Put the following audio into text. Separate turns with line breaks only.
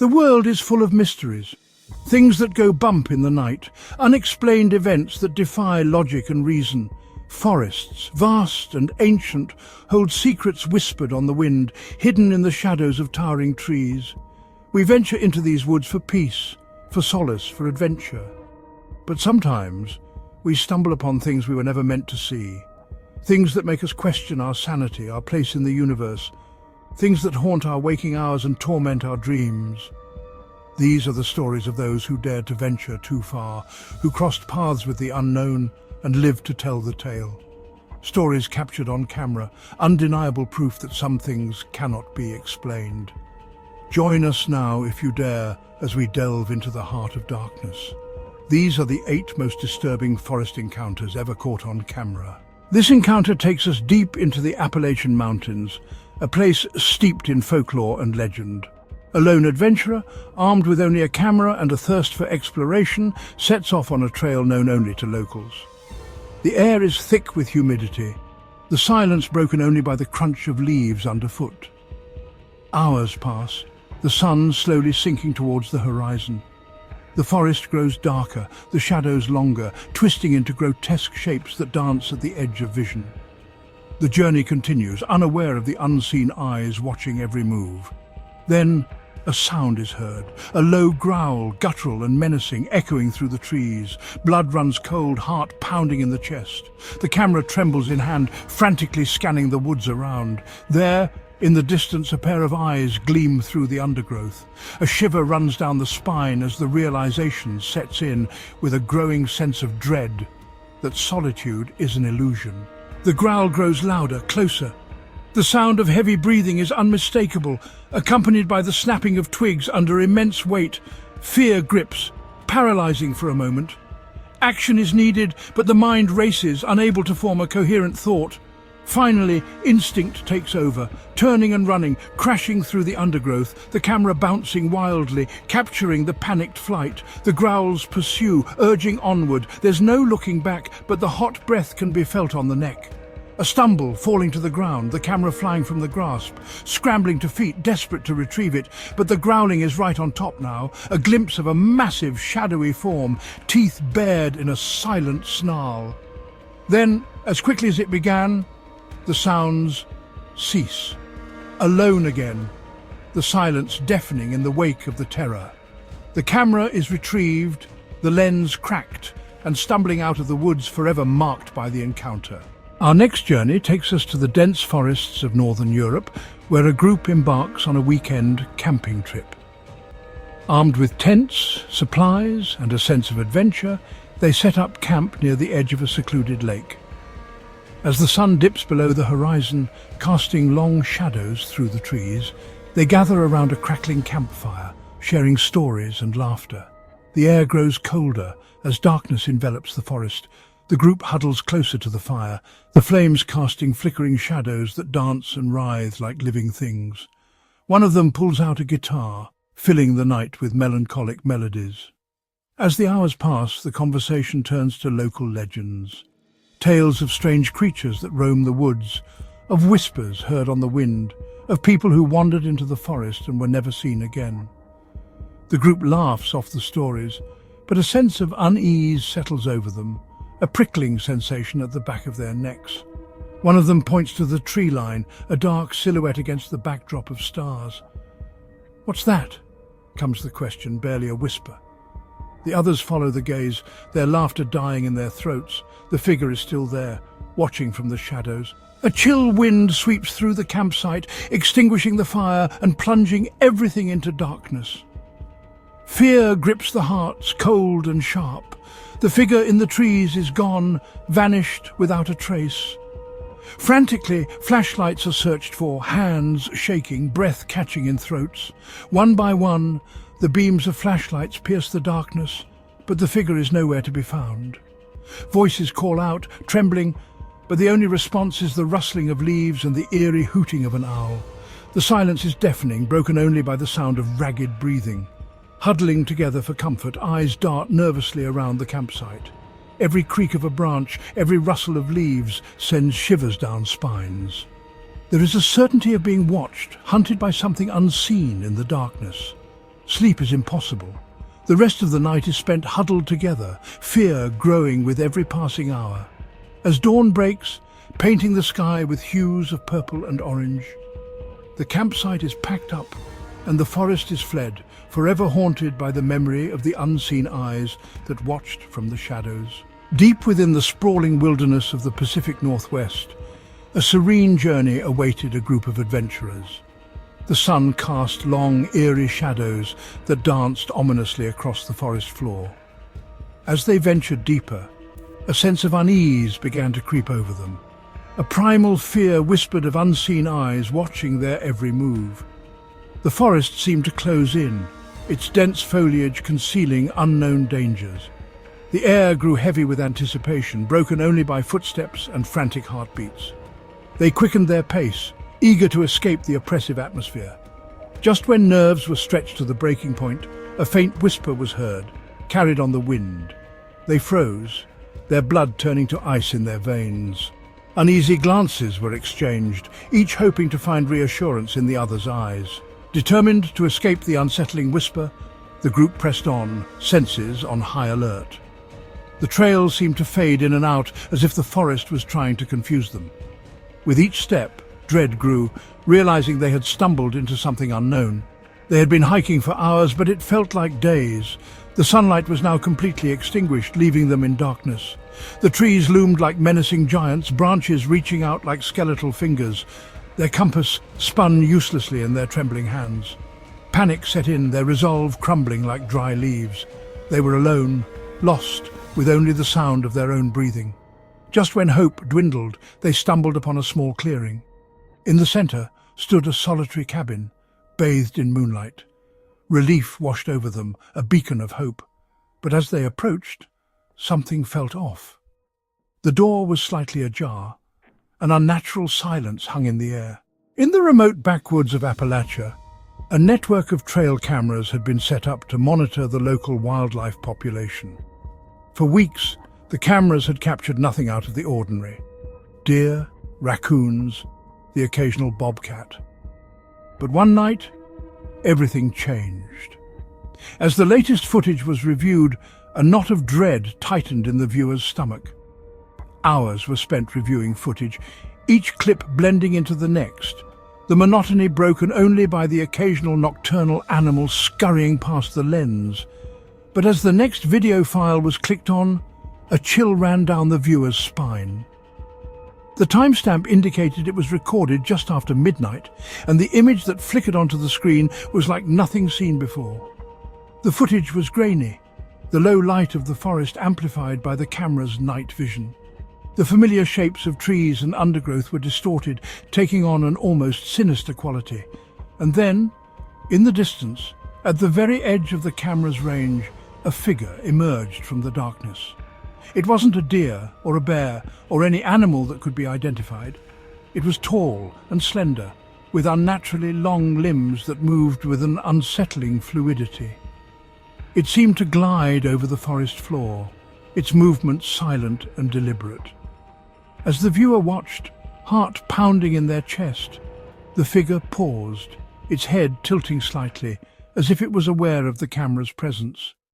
The world is full of mysteries, things that go bump in the night, unexplained events that defy logic and reason. Forests, vast and ancient, hold secrets whispered on the wind, hidden in the shadows of towering trees. We venture into these woods for peace, for solace, for adventure. But sometimes we stumble upon things we were never meant to see. Things that make us question our sanity, our place in the universe. Things that haunt our waking hours and torment our dreams. These are the stories of those who dared to venture too far, who crossed paths with the unknown and lived to tell the tale. Stories captured on camera, undeniable proof that some things cannot be explained. Join us now, if you dare, as we delve into the heart of darkness. These are the 8 most disturbing forest encounters ever caught on camera. This encounter takes us deep into the Appalachian Mountains, a place steeped in folklore and legend. A lone adventurer, armed with only a camera and a thirst for exploration, sets off on a trail known only to locals. The air is thick with humidity, the silence broken only by the crunch of leaves underfoot. Hours pass, the sun slowly sinking towards the horizon. The forest grows darker, the shadows longer, twisting into grotesque shapes that dance at the edge of vision. The journey continues, unaware of the unseen eyes watching every move. Then, a sound is heard, a low growl, guttural and menacing, echoing through the trees. Blood runs cold, heart pounding in the chest. The camera trembles in hand, frantically scanning the woods around. There, in the distance, a pair of eyes gleam through the undergrowth. A shiver runs down the spine as the realization sets in, with a growing sense of dread that solitude is an illusion. The growl grows louder, closer. The sound of heavy breathing is unmistakable, accompanied by the snapping of twigs under immense weight. Fear grips, paralyzing for a moment. Action is needed, but the mind races, unable to form a coherent thought. Finally, instinct takes over, turning and running, crashing through the undergrowth, the camera bouncing wildly, capturing the panicked flight. The growls pursue, urging onward. There's no looking back, but the hot breath can be felt on the neck. A stumble, falling to the ground, the camera flying from the grasp, scrambling to feet, desperate to retrieve it, but the growling is right on top now, a glimpse of a massive, shadowy form, teeth bared in a silent snarl. Then, as quickly as it began, the sounds cease. Alone again, the silence deafening in the wake of the terror. The camera is retrieved, the lens cracked, and stumbling out of the woods forever marked by the encounter. Our next journey takes us to the dense forests of northern Europe, where a group embarks on a weekend camping trip. Armed with tents, supplies, and a sense of adventure, they set up camp near the edge of a secluded lake. As the sun dips below the horizon, casting long shadows through the trees, they gather around a crackling campfire, sharing stories and laughter. The air grows colder as darkness envelops the forest. The group huddles closer to the fire, the flames casting flickering shadows that dance and writhe like living things. One of them pulls out a guitar, filling the night with melancholic melodies. As the hours pass, the conversation turns to local legends. Tales of strange creatures that roam the woods, of whispers heard on the wind, of people who wandered into the forest and were never seen again. The group laughs off the stories, but a sense of unease settles over them, a prickling sensation at the back of their necks. One of them points to the tree line, a dark silhouette against the backdrop of stars. "What's that?" comes the question, barely a whisper. The others follow the gaze, their laughter dying in their throats. The figure is still there, watching from the shadows. A chill wind sweeps through the campsite, extinguishing the fire and plunging everything into darkness. Fear grips the hearts, cold and sharp. The figure in the trees is gone, vanished without a trace. Frantically, flashlights are searched for, hands shaking, breath catching in throats. One by one, the beams of flashlights pierce the darkness, but the figure is nowhere to be found. Voices call out, trembling, but the only response is the rustling of leaves and the eerie hooting of an owl. The silence is deafening, broken only by the sound of ragged breathing. Huddling together for comfort, eyes dart nervously around the campsite. Every creak of a branch, every rustle of leaves sends shivers down spines. There is a certainty of being watched, hunted by something unseen in the darkness. Sleep is impossible. The rest of the night is spent huddled together, fear growing with every passing hour. As dawn breaks, painting the sky with hues of purple and orange, the campsite is packed up and the forest is fled, forever haunted by the memory of the unseen eyes that watched from the shadows. Deep within the sprawling wilderness of the Pacific Northwest, a serene journey awaited a group of adventurers. The sun cast long, eerie shadows that danced ominously across the forest floor. As they ventured deeper, a sense of unease began to creep over them. A primal fear whispered of unseen eyes watching their every move. The forest seemed to close in, its dense foliage concealing unknown dangers. The air grew heavy with anticipation, broken only by footsteps and frantic heartbeats. They quickened their pace, eager to escape the oppressive atmosphere. Just when nerves were stretched to the breaking point, a faint whisper was heard, carried on the wind. They froze, their blood turning to ice in their veins. Uneasy glances were exchanged, each hoping to find reassurance in the other's eyes. Determined to escape the unsettling whisper, the group pressed on, senses on high alert. The trail seemed to fade in and out as if the forest was trying to confuse them. With each step, dread grew, realizing they had stumbled into something unknown. They had been hiking for hours, but it felt like days. The sunlight was now completely extinguished, leaving them in darkness. The trees loomed like menacing giants, branches reaching out like skeletal fingers. Their compass spun uselessly in their trembling hands. Panic set in, their resolve crumbling like dry leaves. They were alone, lost, with only the sound of their own breathing. Just when hope dwindled, they stumbled upon a small clearing. In the center stood a solitary cabin, bathed in moonlight. Relief washed over them, a beacon of hope. But as they approached, something felt off. The door was slightly ajar. An unnatural silence hung in the air. In the remote backwoods of Appalachia, a network of trail cameras had been set up to monitor the local wildlife population. For weeks, the cameras had captured nothing out of the ordinary. Deer, raccoons, the occasional bobcat. But one night, everything changed. As the latest footage was reviewed, a knot of dread tightened in the viewer's stomach. Hours were spent reviewing footage, each clip blending into the next, the monotony broken only by the occasional nocturnal animal scurrying past the lens. But as the next video file was clicked on, a chill ran down the viewer's spine. The timestamp indicated it was recorded just after midnight, and the image that flickered onto the screen was like nothing seen before. The footage was grainy, the low light of the forest amplified by the camera's night vision. The familiar shapes of trees and undergrowth were distorted, taking on an almost sinister quality. And then, in the distance, at the very edge of the camera's range, a figure emerged from the darkness. It wasn't a deer or a bear or any animal that could be identified. It was tall and slender, with unnaturally long limbs that moved with an unsettling fluidity. It seemed to glide over the forest floor, its movements silent and deliberate. As the viewer watched, heart pounding in their chest, the figure paused, its head tilting slightly, as if it was aware of the camera's presence.